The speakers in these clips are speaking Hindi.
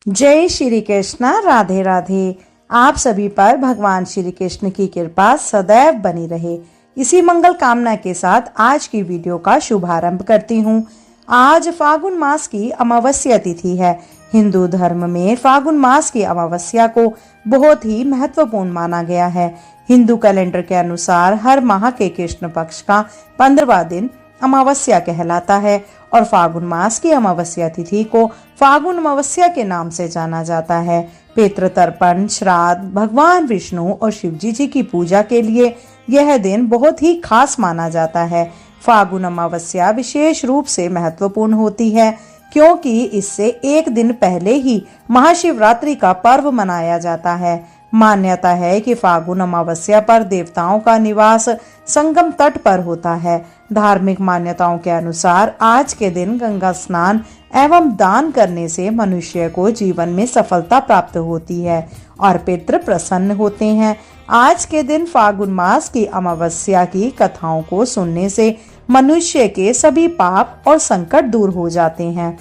जय श्री कृष्ण। राधे राधे। आप सभी पर भगवान श्री कृष्ण की कृपा सदैव बनी रहे, इसी मंगल कामना के साथ आज की वीडियो का शुभारंभ करती हूँ। आज फागुन मास की अमावस्या तिथि है। हिंदू धर्म में फागुन मास की अमावस्या को बहुत ही महत्वपूर्ण माना गया है। हिंदू कैलेंडर के अनुसार हर माह के कृष्ण पक्ष का 15वां दिन अमावस्या कहलाता है और फागुन मास की अमावस्या तिथि को फागुन अमावस्या के नाम से जाना जाता है। पितृ तर्पण, श्राद्ध, भगवान विष्णु और शिवजी जी की पूजा के लिए यह दिन बहुत ही खास माना जाता है। फागुन अमावस्या विशेष रूप से महत्वपूर्ण होती है क्योंकि इससे एक दिन पहले ही महाशिवरात्रि का पर्व मनाया जाता है। मान्यता है कि फागुन अमावस्या पर देवताओं का निवास संगम तट पर होता है। धार्मिक मान्यताओं के अनुसार आज के दिन गंगा स्नान एवं दान करने से मनुष्य को जीवन में सफलता प्राप्त होती है और पितृ प्रसन्न होते हैं। आज के दिन फागुन मास की अमावस्या की कथाओं को सुनने से मनुष्य के सभी पाप और संकट दूर हो जाते हैं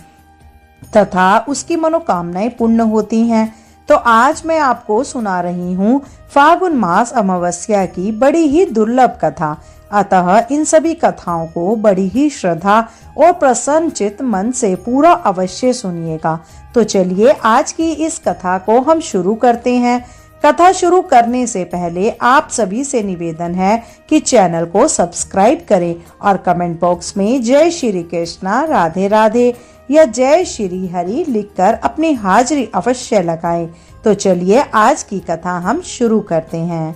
तथा उसकी मनोकामनाएं पूर्ण होती हैं। तो आज मैं आपको सुना रही हूँ फागुन मास अमावस्या की बड़ी ही दुर्लभ कथा। अतः इन सभी कथाओं को बड़ी ही श्रद्धा और प्रसन्नचित मन से पूरा अवश्य सुनिएगा। तो चलिए आज की इस कथा को हम शुरू करते हैं। कथा शुरू करने से पहले आप सभी से निवेदन है कि चैनल को सब्सक्राइब करें और कमेंट बॉक्स में जय श्री कृष्णा, राधे राधे या जय श्री हरि लिखकर अपनी हाजिरी अवश्य लगाएं। तो चलिए आज की कथा हम शुरू करते हैं।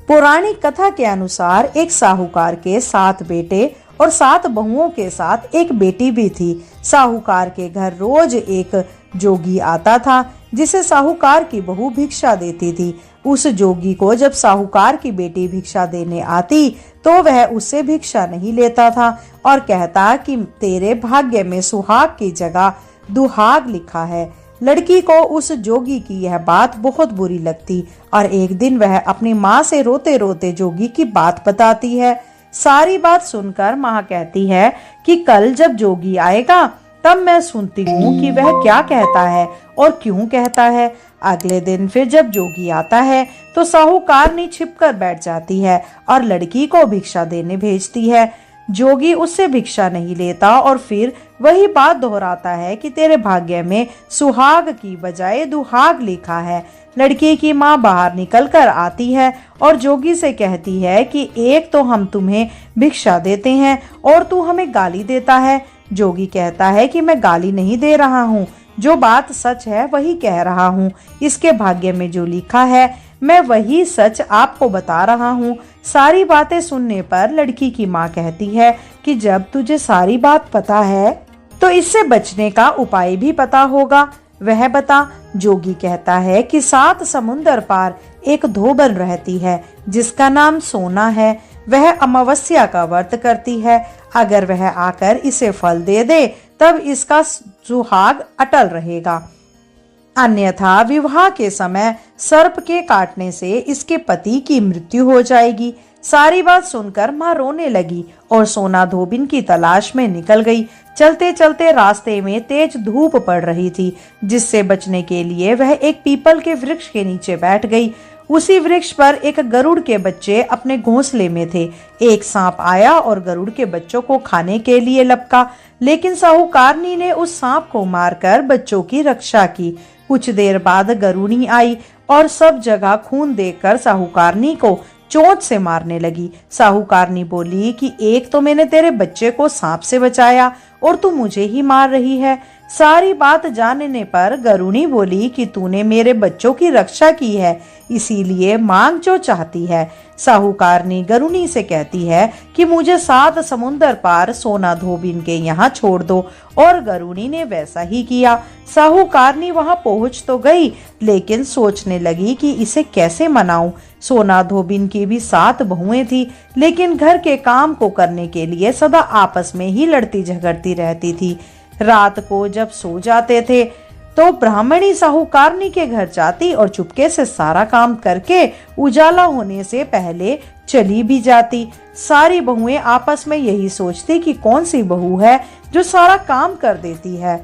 पौराणिक कथा के अनुसार एक साहूकार के 7 बेटे और 7 बहुओं के साथ एक बेटी भी थी। साहूकार के घर रोज एक जोगी आता था जिसे साहूकार की बहू भिक्षा देती थी। उस जोगी को जब साहूकार की बेटी भिक्षा देने आती तो वह उससे भिक्षा नहीं लेता था और कहता कि तेरे भाग्य में सुहाग की जगह दुहाग लिखा है। लड़की को उस जोगी की यह बात बहुत बुरी लगती और एक दिन वह अपनी माँ से रोते रोते जोगी की बात बताती है। सारी बात सुनकर माँ कहती है कि कल जब जोगी आएगा तब मैं सुनती हूँ कि वह क्या कहता है और क्यों कहता है। अगले दिन फिर जब जोगी आता है तो साहूकारनी छिपकर बैठ जाती है और लड़की को भिक्षा देने भेजती है। जोगी उससे भिक्षा नहीं लेता और फिर वही बात दोहराता है कि तेरे भाग्य में सुहाग की बजाय दुहाग लिखा है। लड़की की माँ बाहर निकल कर आती है और जोगी से कहती है कि एक तो हम तुम्हें भिक्षा देते हैं और तू हमें गाली देता है। जोगी कहता है कि मैं गाली नहीं दे रहा हूँ, जो बात सच है वही कह रहा हूँ। इसके भाग्य में जो लिखा है मैं वही सच आपको बता रहा हूँ। सारी बातें सुनने पर लड़की की माँ कहती है कि जब तुझे सारी बात पता है तो इससे बचने का उपाय भी पता होगा, वह बता। जोगी कहता है कि 7 समुंदर पार एक धोबन रहती है जिसका नाम सोना है। वह अमावस्या का व्रत करती है। अगर वह आकर इसे फल दे दे तब इसका सुहाग अटल रहेगा, अन्यथा विवाह के समय सर्प के काटने से इसके पति की मृत्यु हो जाएगी। सारी बात सुनकर माँ रोने लगी और सोना धोबिन की तलाश में निकल गई। चलते चलते रास्ते में तेज धूप पड़ रही थी, जिससे बचने के लिए वह एक पीपल के वृक्ष के नीचे बैठ गई। उसी वृक्ष पर एक गरुड़ के बच्चे अपने घोंसले में थे। एक सांप आया और गरुड़ के बच्चों को खाने के लिए लपका, लेकिन साहूकारनी ने उस सांप को मारकर बच्चों की रक्षा की। कुछ देर बाद गरुड़ी आई और सब जगह खून देखकर साहूकारनी को चोट से मारने लगी। साहूकारनी बोली कि एक तो मैंने तेरे बच्चे को सांप से बचाया और तू मुझे ही मार रही है। सारी बात जानने पर गरुड़ी बोली कि तूने मेरे बच्चों की रक्षा की है, इसीलिए मांग जो चाहती है। साहूकारनी गरुड़ी से कहती है कि मुझे 7 समुंदर पार सोना धोबिन के यहाँ छोड़ दो और गरुड़ी ने वैसा ही किया। साहूकारनी वहां पहुंच तो गई, लेकिन सोचने लगी कि इसे कैसे मनाऊं। सोना धोबिन की भी 7 बहुएं थी, लेकिन घर के काम को करने के लिए सदा आपस में ही लड़ती झगड़ती रहती थी। रात को जब सो जाते थे तो ब्राह्मणी साहूकारनी के घर जाती और चुपके से सारा काम करके उजाला होने से पहले चली भी जाती। सारी बहुएं आपस में यही सोचती कि कौन सी बहू है जो सारा काम कर देती है।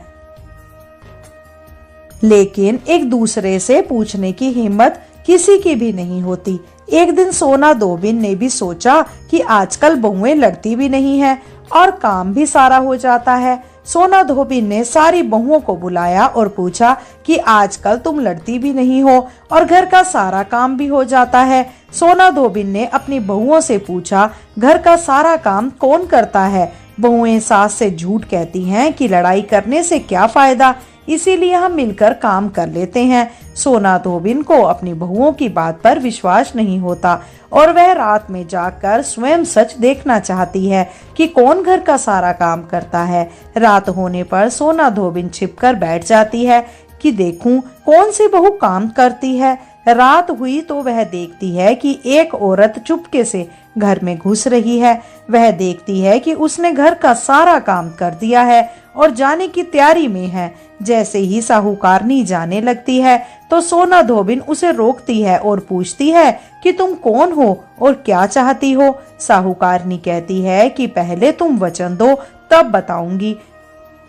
लेकिन एक दूसरे से पूछने की हिम्मत किसी की भी नहीं होती। एक दिन सोना धोबिन ने भी सोचा कि आजकल बहुएं लड़ती भी नहीं है और काम भी सारा हो जाता है। सोना धोबिन ने सारी बहुओं को बुलाया और पूछा कि आजकल तुम लड़ती भी नहीं हो और घर का सारा काम भी हो जाता है। सोना धोबिन ने अपनी बहुओं से पूछा, घर का सारा काम कौन करता है? बहुएं सास से झूठ कहती हैं कि लड़ाई करने से क्या फायदा, इसीलिए हम मिलकर काम कर लेते हैं। सोना धोबिन को अपनी बहुओं की बात पर विश्वास नहीं होता और वह रात में जाकर स्वयं सच देखना चाहती है कि कौन घर का सारा काम करता है। रात होने पर सोना धोबिन छिपकर बैठ जाती है कि देखूं कौन सी बहू काम करती है। रात हुई तो वह देखती है कि एक औरत चुपके से घर में घुस रही है। वह देखती है कि उसने घर का सारा काम कर दिया है और जाने की तैयारी में है। जैसे ही साहूकारनी जाने लगती है तो सोना धोबिन उसे रोकती है और पूछती है कि तुम कौन हो और क्या चाहती हो। साहूकारनी कहती है कि पहले तुम वचन दो तब बताऊंगी।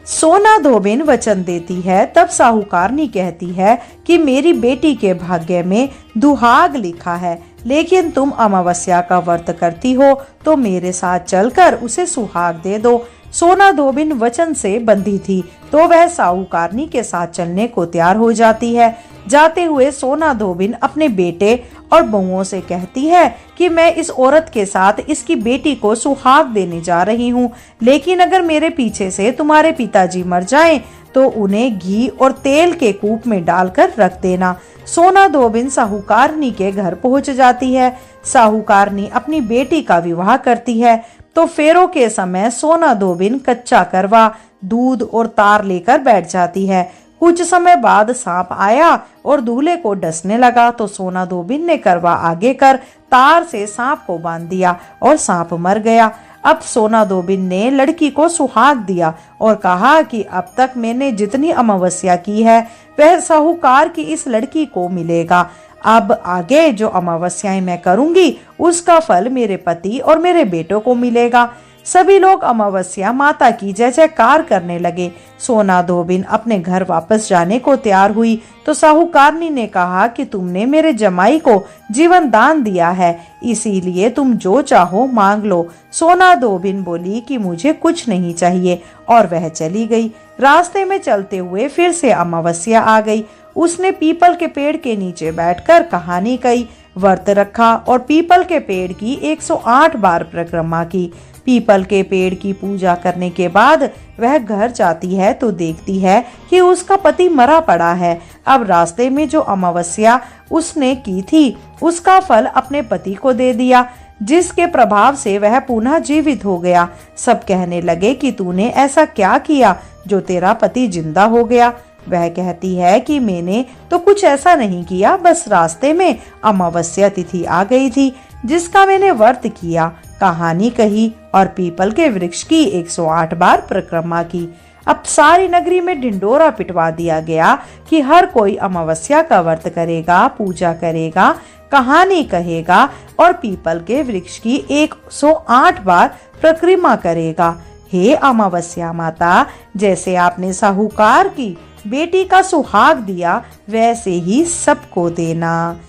सोना धोबिन वचन देती है। तब साहूकारनी कहती है कि मेरी बेटी के भाग्य में दुहाग लिखा है, लेकिन तुम अमावस्या का व्रत करती हो तो मेरे साथ चलकर उसे सुहाग दे दो। सोना धोबिन वचन से बंधी थी तो वह साहूकारनी के साथ चलने को तैयार हो जाती है। जाते हुए सोना धोबिन अपने बेटे और बहुओं से कहती है कि मैं इस औरत के साथ इसकी बेटी को सुहाग देने जा रही हूँ, लेकिन अगर मेरे पीछे से तुम्हारे पिताजी मर जाएं तो उन्हें घी और तेल के कूप में डालकर रख देना। सोना धोबिन साहूकारनी के घर पहुंच जाती है। साहूकारनी अपनी बेटी का विवाह करती है तो फेरों के समय सोना धोबिन कच्चा करवा, दूध और तार लेकर बैठ जाती है। कुछ समय बाद सांप आया और दूल्हे को डसने लगा तो सोना धोबिन ने करवा आगे कर तार से सांप को बांध दिया और सांप मर गया। अब सोना धोबिन ने लड़की को सुहाग दिया और कहा कि अब तक मैंने जितनी अमावस्या की है वह साहूकार की इस लड़की को मिलेगा। अब आगे जो अमावस्याएं मैं करूंगी उसका फल मेरे पति और मेरे बेटों को मिलेगा। सभी लोग अमावस्या माता की जय जयकार करने लगे। सोना धोबिन अपने घर वापस जाने को तैयार हुई तो साहूकारनी ने कहा कि तुमने मेरे जमाई को जीवन दान दिया है, इसीलिए तुम जो चाहो मांग लो। सोना धोबिन बोली कि मुझे कुछ नहीं चाहिए और वह चली गई। रास्ते में चलते हुए फिर से अमावस्या आ गई। उसने पीपल के पेड़ के नीचे बैठकर कहानी कही, व्रत रखा और पीपल के पेड़ की 108 बार परिक्रमा की। पीपल के पेड़ की पूजा करने के बाद वह घर जाती है तो देखती है कि उसका पति मरा पड़ा है। अब रास्ते में जो अमावस्या उसने की थी उसका फल अपने पति को दे दिया, जिसके प्रभाव से वह पुनः जीवित हो गया। सब कहने लगे कि तूने ऐसा क्या किया जो तेरा पति जिंदा हो गया। वह कहती है कि मैंने तो कुछ ऐसा नहीं किया, बस रास्ते में अमावस्या तिथि आ गई थी जिसका मैंने व्रत किया, कहानी कही और पीपल के वृक्ष की 108 बार परिक्रमा की। अब सारी नगरी में ढिंडोरा पिटवा दिया गया कि हर कोई अमावस्या का व्रत करेगा, पूजा करेगा, कहानी कहेगा और पीपल के वृक्ष की 108 बार परिक्रमा करेगा। हे अमावस्या माता, जैसे आपने साहूकार की बेटी का सुहाग दिया वैसे ही सबको देना।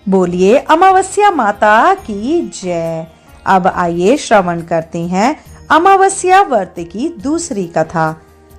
बोलिए अमावस्या माता की जय। अब आइए श्रवण करते हैं अमावस्या व्रत की दूसरी कथा।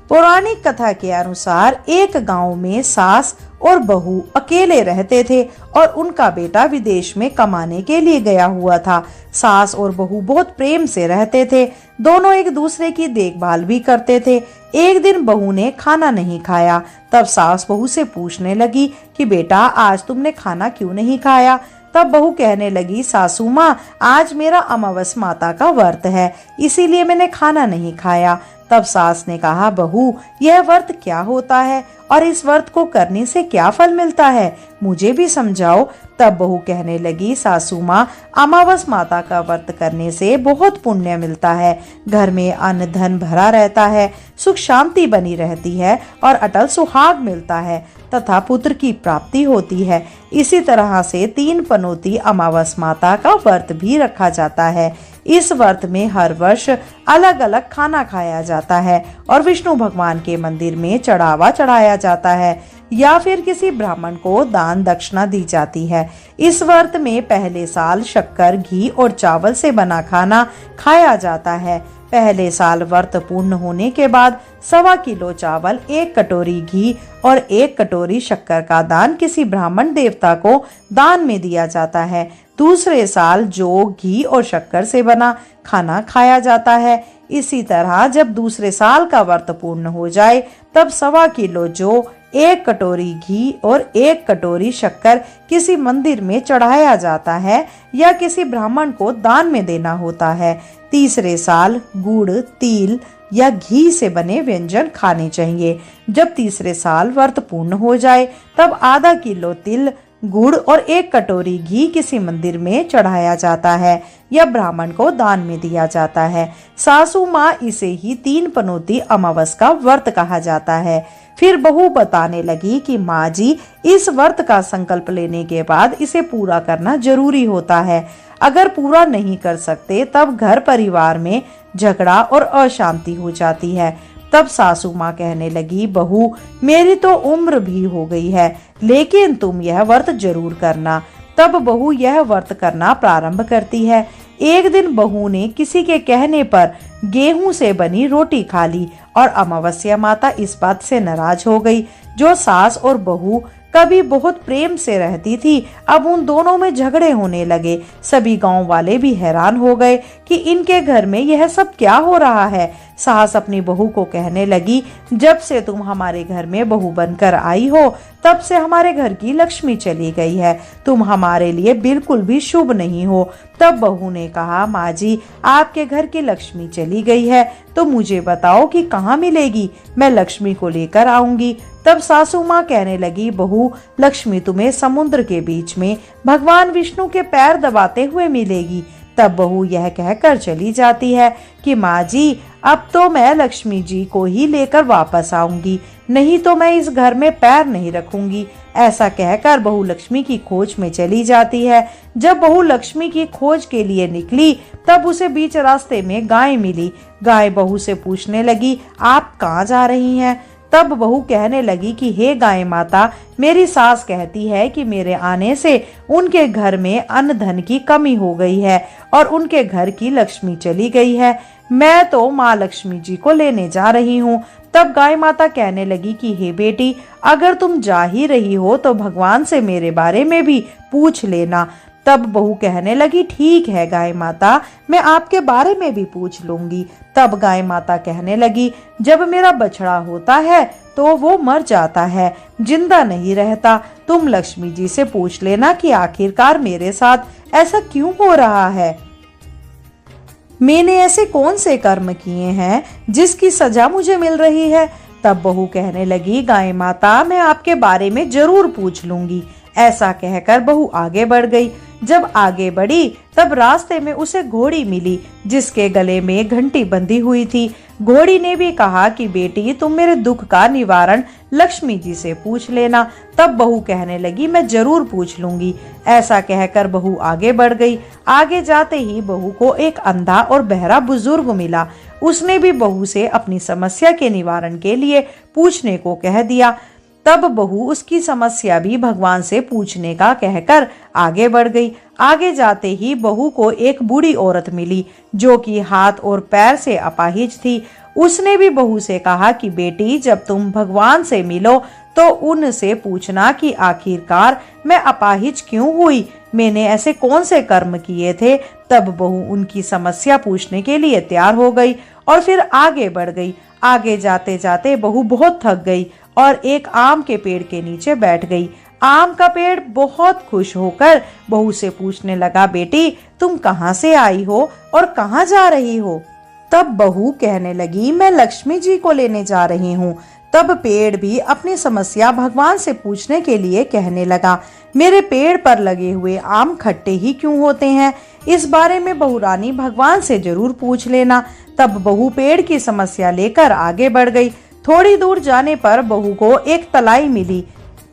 पौराणिक कथा के अनुसार एक गांव में सास और बहू अकेले रहते थे और उनका बेटा विदेश में कमाने के लिए गया हुआ था। सास और बहू बहुत प्रेम से रहते थे, दोनों एक दूसरे की देखभाल भी करते थे। एक दिन बहू ने खाना नहीं खाया, तब सास बहू से पूछने लगी कि बेटा आज तुमने खाना क्यों नहीं खाया। तब बहू कहने लगी, सासू माँ आज मेरा अमावस माता का व्रत है, इसीलिए मैंने खाना नहीं खाया। तब सास ने कहा, बहू यह व्रत क्या होता है और इस व्रत को करने से क्या फल मिलता है, मुझे भी समझाओ। तब बहू कहने लगी, सासू माँ अमावस माता का व्रत करने से बहुत पुण्य मिलता है, घर में अन्न धन भरा रहता है, सुख शांति बनी रहती है और अटल सुहाग मिलता है तथा पुत्र की प्राप्ति होती है। इसी तरह से 3 पनौती अमावस माता का व्रत भी रखा जाता है। इस व्रत में हर वर्ष अलग अलग खाना खाया जाता है और विष्णु भगवान के मंदिर में चढ़ावा चढ़ाया जाता है या फिर किसी ब्राह्मण को दान दक्षिणा दी जाती है। इस व्रत में पहले साल शक्कर, घी और चावल से बना खाना खाया जाता है। पहले साल व्रत पूर्ण होने के बाद 1.25 किलो चावल, 1 कटोरी घी और 1 कटोरी शक्कर का दान किसी ब्राह्मण देवता को दान में दिया जाता है। दूसरे साल जौ, घी और शक्कर से बना खाना खाया जाता है। इसी तरह जब दूसरे साल का व्रत पूर्ण हो जाए तब 1.25 किलो जौ, 1 कटोरी घी और 1 कटोरी शक्कर किसी मंदिर में चढ़ाया जाता है या किसी ब्राह्मण को दान में देना होता है। तीसरे साल गुड़, तिल या घी से बने व्यंजन खाने चाहिए। जब तीसरे साल व्रत पूर्ण हो जाए तब आधा किलो तिल, गुड़ और 1 कटोरी घी किसी मंदिर में चढ़ाया जाता है या ब्राह्मण को दान में दिया जाता है। सासू माँ इसे ही 3 पनौती अमावस का व्रत कहा जाता है। फिर बहू बताने लगी कि माँ जी, इस व्रत का संकल्प लेने के बाद इसे पूरा करना जरूरी होता है। अगर पूरा नहीं कर सकते तब घर परिवार में झगड़ा और अशांति हो जाती है। तब सासू माँ कहने लगी, बहू मेरी तो उम्र भी हो गई है, लेकिन तुम यह व्रत जरूर करना। तब बहू यह व्रत करना प्रारंभ करती है। एक दिन बहू ने किसी के कहने पर गेहूं से बनी रोटी खा ली और अमावस्या माता इस बात से नाराज हो गई। जो सास और बहू कभी बहुत प्रेम से रहती थी, अब उन दोनों में झगड़े होने लगे। सभी गांव वाले भी हैरान हो गए कि इनके घर में यह सब क्या हो रहा है। सास अपनी बहू को कहने लगी, जब से तुम हमारे घर में बहू बनकर आई हो तब से हमारे घर की लक्ष्मी चली गई है। तुम हमारे लिए बिल्कुल भी शुभ नहीं हो। तब बहू ने कहा, माँ जी, आपके घर की लक्ष्मी चली गई है तो मुझे बताओ कि कहाँ मिलेगी, मैं लक्ष्मी को लेकर आऊंगी। तब सासू माँ कहने लगी, बहू लक्ष्मी तुम्हें समुद्र के बीच में भगवान विष्णु के पैर दबाते हुए मिलेगी। तब बहू यह कहकर चली जाती है कि माँ जी, अब तो मैं लक्ष्मी जी को ही लेकर वापस आऊंगी, नहीं तो मैं इस घर में पैर नहीं रखूंगी। ऐसा कहकर बहू लक्ष्मी की खोज में चली जाती है। जब बहू लक्ष्मी की खोज के लिए निकली तब उसे बीच रास्ते में गाय मिली। गाय बहू से पूछने लगी, आप कहाँ जा रही हैं? तब बहू कहने लगी कि हे गाय माता, मेरी सास कहती है कि मेरे आने से उनके घर में अन्न धन की कमी हो गई है और उनके घर की लक्ष्मी चली गई है। मैं तो माँ लक्ष्मी जी को लेने जा रही हूँ। तब गाय माता कहने लगी कि हे बेटी, अगर तुम जा ही रही हो तो भगवान से मेरे बारे में भी पूछ लेना। तब बहू कहने लगी, ठीक है गाय माता, मैं आपके बारे में भी पूछ लूंगी। तब गाय माता कहने लगी, जब मेरा बछड़ा होता है तो वो मर जाता है, जिंदा नहीं रहता। तुम लक्ष्मी जी से पूछ लेना कि आखिरकार मेरे साथ ऐसा क्यों हो रहा है। मैंने ऐसे कौन से कर्म किए हैं जिसकी सजा मुझे मिल रही है। तब बहू कहने लगी, गाय माता, मैं आपके बारे में जरूर पूछ लूंगी। ऐसा कहकर बहू आगे बढ़ गई। जब आगे बढ़ी तब रास्ते में उसे घोड़ी मिली जिसके गले में घंटी बंधी हुई थी। घोड़ी ने भी कहा कि बेटी, तुम मेरे दुख का निवारण लक्ष्मी जी से पूछ लेना। तब बहू कहने लगी, मैं जरूर पूछ लूंगी। ऐसा कहकर बहू आगे बढ़ गई। आगे जाते ही बहू को एक अंधा और बहरा बुजुर्ग मिला। उसने भी बहू से अपनी समस्या के निवारण के लिए पूछने को कह दिया। तब बहू उसकी समस्या भी भगवान से पूछने का कहकर आगे बढ़ गई। आगे जाते ही बहू को एक बूढ़ी औरत मिली जो कि हाथ और पैर से अपाहिज थी। उसने भी बहू से कहा कि बेटी, जब तुम भगवान से मिलो तो उनसे पूछना कि आखिरकार मैं अपाहिज क्यों हुई, मैंने ऐसे कौन से कर्म किए थे। तब बहू उनकी समस्या पूछने के लिए तैयार हो गई और फिर आगे बढ़ गई। आगे जाते जाते बहू बहुत थक गई और एक आम के पेड़ के नीचे बैठ गई। आम का पेड़ बहुत खुश होकर बहू से पूछने लगा, बेटी, तुम कहाँ से आई हो और कहाँ जा रही हो। तब बहू कहने लगी, मैं लक्ष्मी जी को लेने जा रही हूँ। तब पेड़ भी अपनी समस्या भगवान से पूछने के लिए कहने लगा, मेरे पेड़ पर लगे हुए आम खट्टे ही क्यों होते हैं, इस बारे में बहू रानी भगवान से जरूर पूछ लेना। तब बहू पेड़ की समस्या लेकर आगे बढ़ गई। थोड़ी दूर जाने पर बहू को एक तलाई मिली।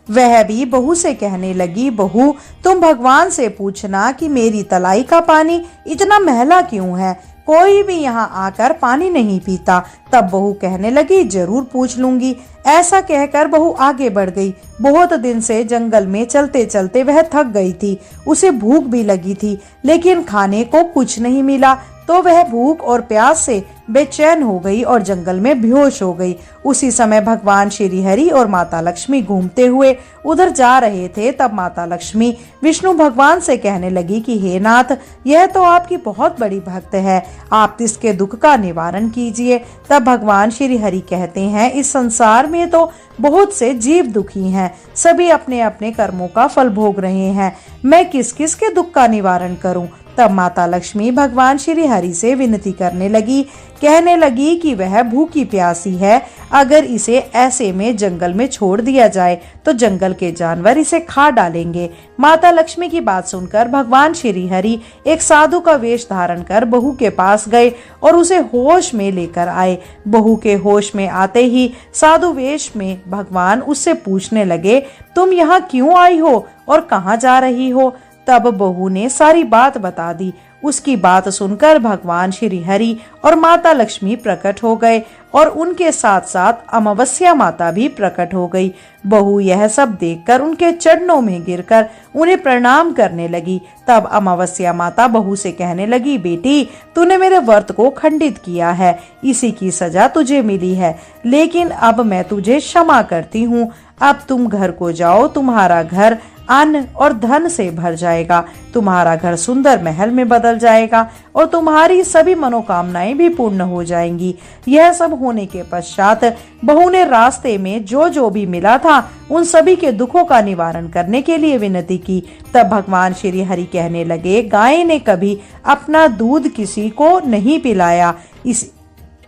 वह भी बहू से कहने लगी, बहू तुम भगवान से पूछना कि मेरी तलाई का पानी इतना महला क्यों है, कोई भी यहाँ आकर पानी नहीं पीता। तब बहू कहने लगी, जरूर पूछ लूंगी। ऐसा कहकर बहू आगे बढ़ गई। बहुत दिन से जंगल में चलते चलते वह थक गई थी, उसे भूख भी लगी थी, लेकिन खाने को कुछ नहीं मिला। तो वह भूख और प्यास से बेचैन हो गई और जंगल में बेहोश हो गई। उसी समय भगवान श्री हरि और माता लक्ष्मी घूमते हुए उधर जा रहे थे। तब माता लक्ष्मी विष्णु भगवान से कहने लगी कि हे नाथ, यह तो आपकी बहुत बड़ी भक्त है, आप इसके दुख का निवारण कीजिए। तब भगवान श्री हरि कहते हैं, इस संसार में तो बहुत से जीव दुखी हैं, सभी अपने अपने कर्मों का फल भोग रहे हैं, मैं किस किस के दुख का निवारण करूं। तब माता लक्ष्मी भगवान श्री हरि से विनती करने लगी, कहने लगी कि वह भूखी प्यासी है, अगर इसे ऐसे में जंगल में छोड़ दिया जाए तो जंगल के जानवर इसे खा डालेंगे। माता लक्ष्मी की बात सुनकर भगवान श्री हरि एक साधु का वेश धारण कर बहू के पास गए और उसे होश में लेकर आए। बहू के होश में आते ही साधु वेश में भगवान उससे पूछने लगे, तुम यहाँ क्यों आई हो और कहाँ जा रही हो। तब बहू ने सारी बात बता दी। उसकी बात सुनकर भगवान श्री हरि और माता लक्ष्मी प्रकट हो गए और उनके साथ साथ अमावस्या माता भी प्रकट हो गई। बहू यह सब देखकर उनके चरणों में गिरकर उन्हें प्रणाम करने लगी। तब अमावस्या माता बहू से कहने लगी, बेटी तूने मेरे व्रत को खंडित किया है, इसी की सजा तुझे मिली है, लेकिन अब मैं तुझे क्षमा करती हूँ। अब तुम घर को जाओ, तुम्हारा घर अन्न और धन से भर जाएगा, तुम्हारा घर सुंदर महल में बदल जाएगा और तुम्हारी सभी मनोकामनाएं भी पूर्ण हो जाएंगी। यह सब होने के पश्चात बहू ने रास्ते में जो जो भी मिला था उन सभी के दुखों का निवारण करने के लिए विनती की। तब भगवान श्री हरि कहने लगे, गाय ने कभी अपना दूध किसी को नहीं पिलाया,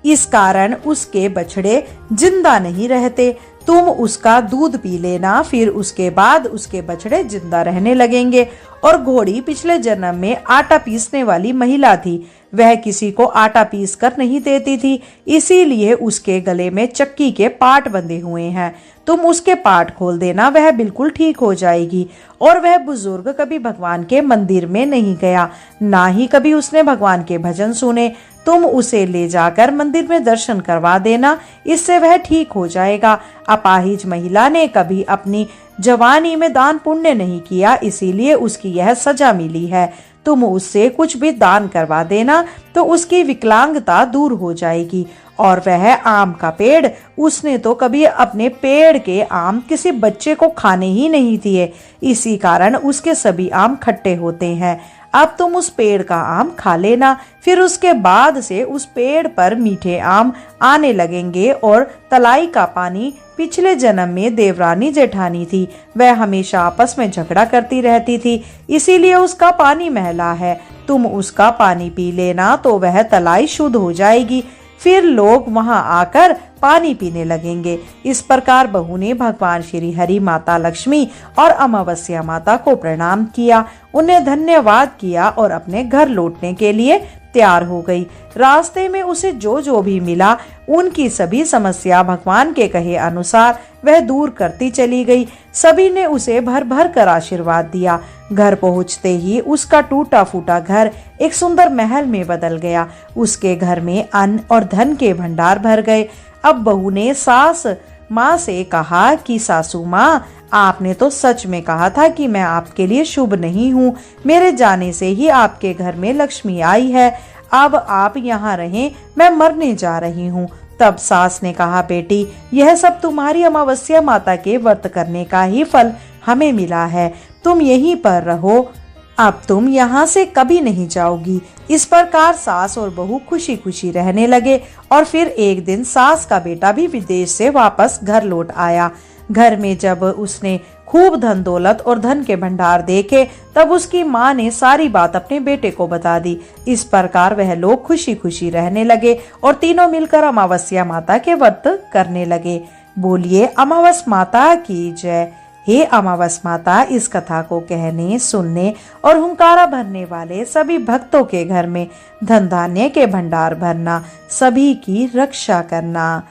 इस कारण उसके बछड़े जिंदा नहीं रहते। तुम उसका दूध पी लेना, फिर उसके बाद उसके बछड़े जिंदा रहने लगेंगे। और घोड़ी पिछले जन्म में आटा पीसने वाली महिला थी, वह किसी को आटा पीस कर नहीं देती थी, इसीलिए उसके गले में चक्की के पाट बंधे हुए हैं। तुम उसके पाट खोल देना, वह बिल्कुल ठीक हो जाएगी। और वह बुजुर्ग कभी भगवान के मंदिर में नहीं गया, ना ही कभी उसने भगवान के भजन सुने। तुम उसे ले जाकर मंदिर में दर्शन करवा देना, इससे वह ठीक हो जाएगा। अपाहिज महिला ने कभी अपनी जवानी में दान पुण्य नहीं किया, इसीलिए उसकी यह सजा मिली है। तुम उससे कुछ भी दान करवा देना तो उसकी विकलांगता दूर हो जाएगी। और वह आम का पेड़, उसने तो कभी अपने पेड़ के आम किसी बच्चे को खाने ही नहीं दिए, इसी कारण उसके सभी आम खट्टे होते हैं। अब तुम उस पेड़ का आम खा लेना, फिर उसके बाद से उस पेड़ पर मीठे आम आने लगेंगे। और तलाई का पानी पिछले जन्म में देवरानी जेठानी थी, वह हमेशा आपस में झगड़ा करती रहती थी, इसीलिए उसका पानी महला है। तुम उसका पानी पी लेना तो वह तलाई शुद्ध हो जाएगी, फिर लोग वहां आकर पानी पीने लगेंगे। इस प्रकार बहू ने भगवान श्री हरि, माता लक्ष्मी और अमावस्या माता को प्रणाम किया, उन्हें धन्यवाद किया और अपने घर लौटने के लिए तैयार हो गई। रास्ते में उसे जो जो भी मिला उनकी सभी समस्या भगवान के कहे अनुसार वह दूर करती चली गई। सभी ने उसे भर भर कर आशीर्वाद दिया। घर पहुंचते ही उसका टूटा फूटा घर एक सुंदर महल में बदल गया। उसके घर में अन्न और धन के भंडार भर गए। अब बहू ने सास माँ से कहा कि सासू माँ, आपने तो सच में कहा था कि मैं आपके लिए शुभ नहीं हूँ, मेरे जाने से ही आपके घर में लक्ष्मी आई है, अब आप यहाँ रहें, मैं मरने जा रही हूँ। तब सास ने कहा, बेटी यह सब तुम्हारी अमावस्या माता के व्रत करने का ही फल हमें मिला है, तुम यहीं पर रहो, अब तुम यहाँ से कभी नहीं जाओगी। इस प्रकार सास और बहू खुशी खुशी रहने लगे। और फिर एक दिन सास का बेटा भी विदेश से वापस घर लौट आया। घर में जब उसने खूब धन दौलत और धन के भंडार देखे, तब उसकी माँ ने सारी बात अपने बेटे को बता दी। इस प्रकार वह लोग खुशी खुशी रहने लगे और तीनों मिलकर अमावस्या माता के व्रत करने लगे। बोलिए अमावस माता की जय। हे अमावस माता, इस कथा को कहने, सुनने और हुंकारा भरने वाले सभी भक्तों के घर में धन धान्य के भंडार भरना, सभी की रक्षा करना।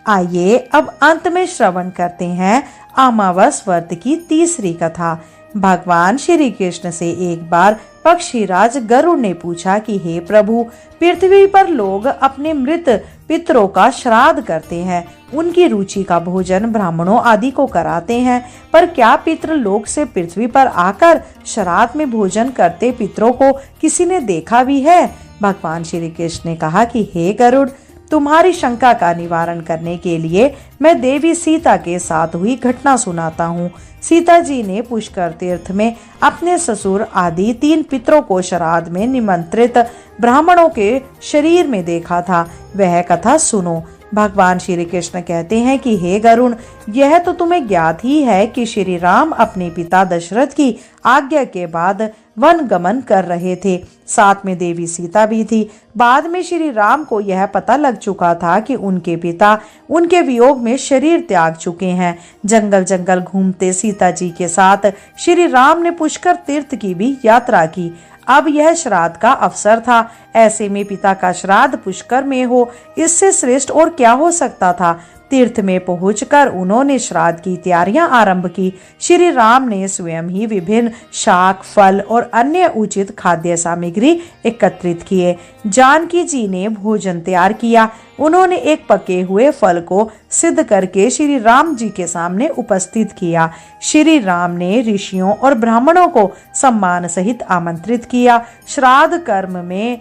आइए अब अंत में श्रवण करते हैं अमावस व्रत की तीसरी कथा। भगवान श्री कृष्ण से एक बार पक्षीराज गरुड़ ने पूछा कि हे प्रभु, पृथ्वी पर लोग अपने मृत पितरों का श्राद्ध करते हैं, उनकी रुचि का भोजन ब्राह्मणों आदि को कराते हैं, पर क्या पितृ लोक से पृथ्वी पर आकर श्राद्ध में भोजन करते पितरों को किसी ने देखा भी है? भगवान श्री कृष्ण ने कहा कि हे गरुड़, तुम्हारी शंका का निवारण करने के लिए मैं देवी सीता के साथ हुई घटना सुनाता हूँ। सीता जी ने पुष्कर तीर्थ में अपने ससुर आदि 3 पितरों को श्राद्ध में निमंत्रित ब्राह्मणों के शरीर में देखा था। वह कथा सुनो। भगवान श्री कृष्ण कहते हैं कि हे गरुड़, यह तो तुम्हें ज्ञात ही है कि श्री राम अपने पिता दशरथ की आज्ञा के बाद वन गमन कर रहे थे, साथ में देवी सीता भी थी। बाद में श्री राम को यह पता लग चुका था कि उनके पिता उनके वियोग में शरीर त्याग चुके हैं। जंगल जंगल घूमते सीता जी के साथ श्री राम ने पुष्कर तीर्थ की भी यात्रा की। अब यह श्राद्ध का अवसर था, ऐसे में पिता का श्राद्ध पुष्कर में हो, इससे श्रेष्ठ और क्या हो सकता था। तीर्थ में पहुंचकर उन्होंने श्राद्ध की तैयारियां आरंभ की। श्री राम ने स्वयं ही विभिन्न शाक, फल और अन्य उचित खाद्य सामग्री एकत्रित किए। जानकी जी ने भोजन तैयार किया। उन्होंने एक पके हुए फल को सिद्ध करके श्री राम जी के सामने उपस्थित किया। श्री राम ने ऋषियों और ब्राह्मणों को सम्मान सहित आमंत्रित किया। श्राद्ध कर्म में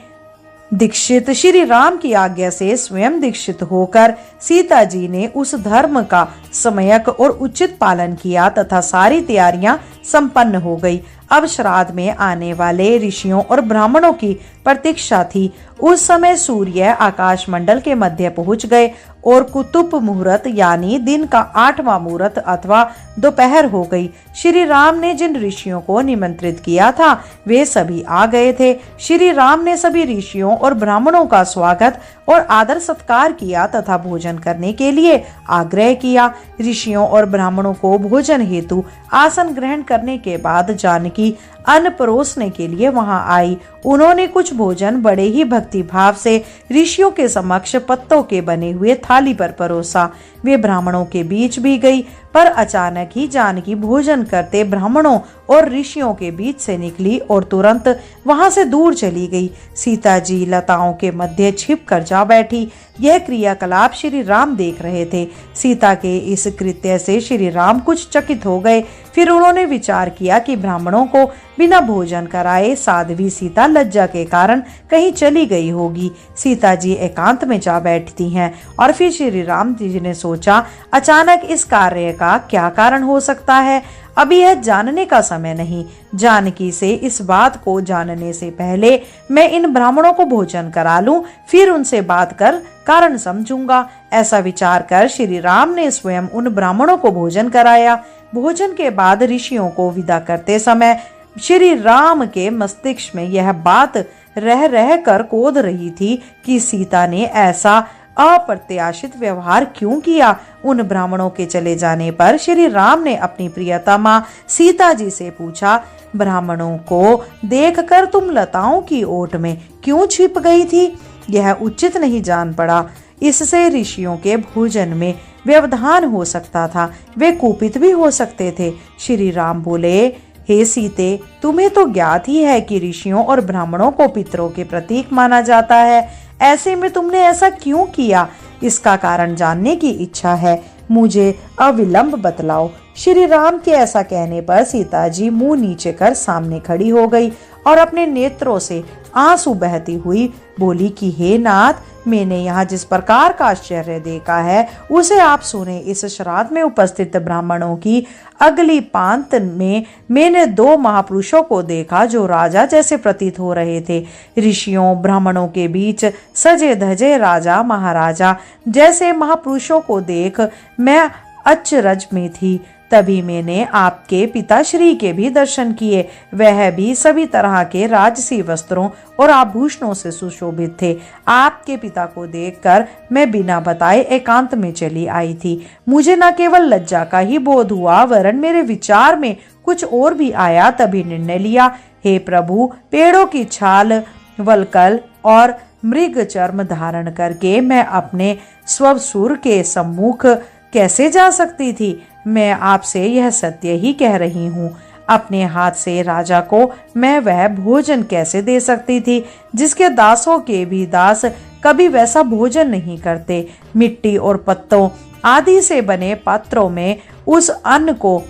दीक्षित श्री राम की आज्ञा से स्वयं दीक्षित होकर सीता जी ने उस धर्म का समयक और उचित पालन किया तथा सारी तैयारियां संपन्न हो गई। अब श्राद्ध में आने वाले ऋषियों और ब्राह्मणों की प्रतीक्षा थी। उस समय सूर्य आकाश मंडल के मध्य पहुंच गए और कुतुब मुहूर्त यानी दिन का 8वां मुहूर्त अथवा दोपहर हो गई। श्री राम ने जिन ऋषियों को निमंत्रित किया था वे सभी आ गए थे। श्री राम ने सभी ऋषियों और ब्राह्मणों का स्वागत और आदर सत्कार किया तथा भोजन करने के लिए आग्रह किया। ऋषियों और ब्राह्मणों को भोजन हेतु आसन ग्रहण करने के बाद जानकी अन्न परोसने के लिए वहां आई। उन्होंने कुछ भोजन बड़े ही भक्ति भाव से ऋषियों के समक्ष पत्तों के बने हुए थाली पर परोसा। वे ब्राह्मणों के बीच भी गई, पर अचानक ही जानकी भोजन करते ब्राह्मणों और ऋषियों के बीच से निकली और तुरंत वहां से दूर चली गई। सीता जी लताओं के मध्य छिप कर जा बैठी। यह क्रियाकलाप श्री राम देख रहे थे। सीता के इस कृत्य से श्री राम कुछ चकित हो गए। फिर उन्होंने विचार किया कि ब्राह्मणों को बिना भोजन कराए साध्वी सीता लज्जा के कारण कहीं चली गई होगी। सीता जी एकांत में जा बैठती हैं और फिर श्री राम जी ने सोचा, अचानक इस कार्य का क्या कारण हो सकता है। अभी यह जानने का समय नहीं। जानकी से इस बात को जानने से पहले मैं इन ब्राह्मणों को भोजन करा लूं, फिर उनसे बात कर कारण समझूंगा। ऐसा विचार कर श्री राम ने स्वयं उन ब्राह्मणों को भोजन कराया। भोजन के बाद ऋषियों को विदा करते समय श्री राम के मस्तिष्क में यह बात रह रह कर कौंध रही थी कि सीता ने ऐसा अप्रत्याशित व्यवहार क्यों किया। उन ब्राह्मणों के चले जाने पर श्री राम ने अपनी प्रियतमा सीता जी से पूछा, ब्राह्मणों को देखकर तुम लताओं की ओट में क्यों छिप गई थी? यह उचित नहीं जान पड़ा। इससे ऋषियों के भोजन में व्यवधान हो सकता था, वे कुपित भी हो सकते थे। श्री राम बोले, हे सीते, तुम्हें तो ज्ञात ही है कि ऋषियों और ब्राह्मणों को पितरों के प्रतीक माना जाता है। ऐसे में तुमने ऐसा क्यों किया? इसका कारण जानने की इच्छा है, मुझे अविलंब बतलाओ। श्री राम के ऐसा कहने पर सीता जी मुंह नीचे कर सामने खड़ी हो गई और अपने नेत्रों से आंसू बहती हुई बोली कि हे नाथ, मैंने यहाँ जिस प्रकार का आश्चर्य देखा है उसे आप सुने। इस श्राद्ध में उपस्थित ब्राह्मणों की अगली पांत में मैंने 2 महापुरुषों को देखा जो राजा जैसे प्रतीत हो रहे थे। ऋषियों ब्राह्मणों के बीच सजे धजे राजा महाराजा जैसे महापुरुषों को देख मैं अचरज में थी। तभी मैंने आपके पिताश्री के भी दर्शन किए। वह भी सभी तरह के राजसी वस्त्रों और आभूषणों से सुशोभित थे। आपके पिता को देखकर मैं बिना बताए एकांत में चली आई थी। मुझे न केवल लज्जा का ही बोध हुआ वरन मेरे विचार में कुछ और भी आया। तभी निर्णय लिया, हे प्रभु, पेड़ों की छाल, वलकल और मृग चर्म धारण करके मैं अपने स्वसुर के सम्मुख कैसे जा सकती थी? मैं आपसे यह सत्य ही कह रही हूँ। अपने हाथ से राजा को मैं वह भोजन कैसे दे सकती थी जिसके दासों के भी दास कभी वैसा भोजन नहीं करते? मिट्टी और पत्तों आदि से बने पात्रों में उस अन्न को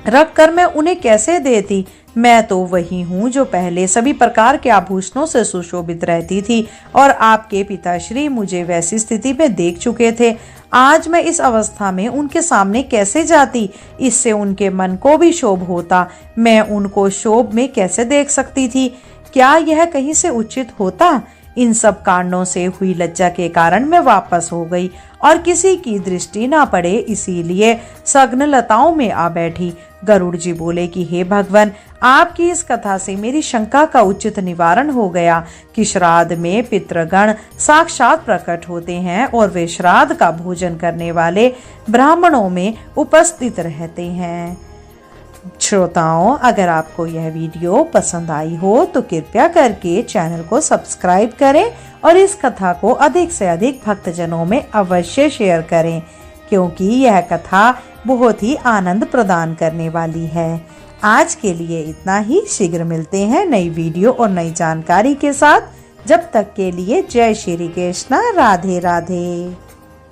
रखकर मैं उन्हें कैसे देती? मैं तो वही हूँ जो पहले सभी प्रकार के आभूषणों से सुशोभित रहती थी और आपके पिताश्री मुझे वैसी स्थिति में देख चुके थे। आज मैं इस अवस्था में उनके सामने कैसे जाती? इससे उनके मन को भी क्षोभ होता। मैं उनको क्षोभ में कैसे देख सकती थी? क्या यह कहीं से उचित होता? इन सब कांडों से हुई लज्जा के कारण मैं वापस हो गई और किसी की दृष्टि ना पड़े इसीलिए सघन लताओं में आ बैठी। गरुड़ जी बोले कि हे भगवान, आपकी इस कथा से मेरी शंका का उचित निवारण हो गया कि श्राद्ध में पितृगण साक्षात प्रकट होते हैं और वे श्राद्ध का भोजन करने वाले ब्राह्मणों में उपस्थित रहते हैं। श्रोताओं, अगर आपको यह वीडियो पसंद आई हो तो कृपया करके चैनल को सब्सक्राइब करें और इस कथा को अधिक से अधिक भक्तजनों में अवश्य शेयर करें, क्योंकि यह कथा बहुत ही आनंद प्रदान करने वाली है। आज के लिए इतना ही। शीघ्र मिलते हैं नई वीडियो और नई जानकारी के साथ। जब तक के लिए जय श्री कृष्ण। राधे राधे।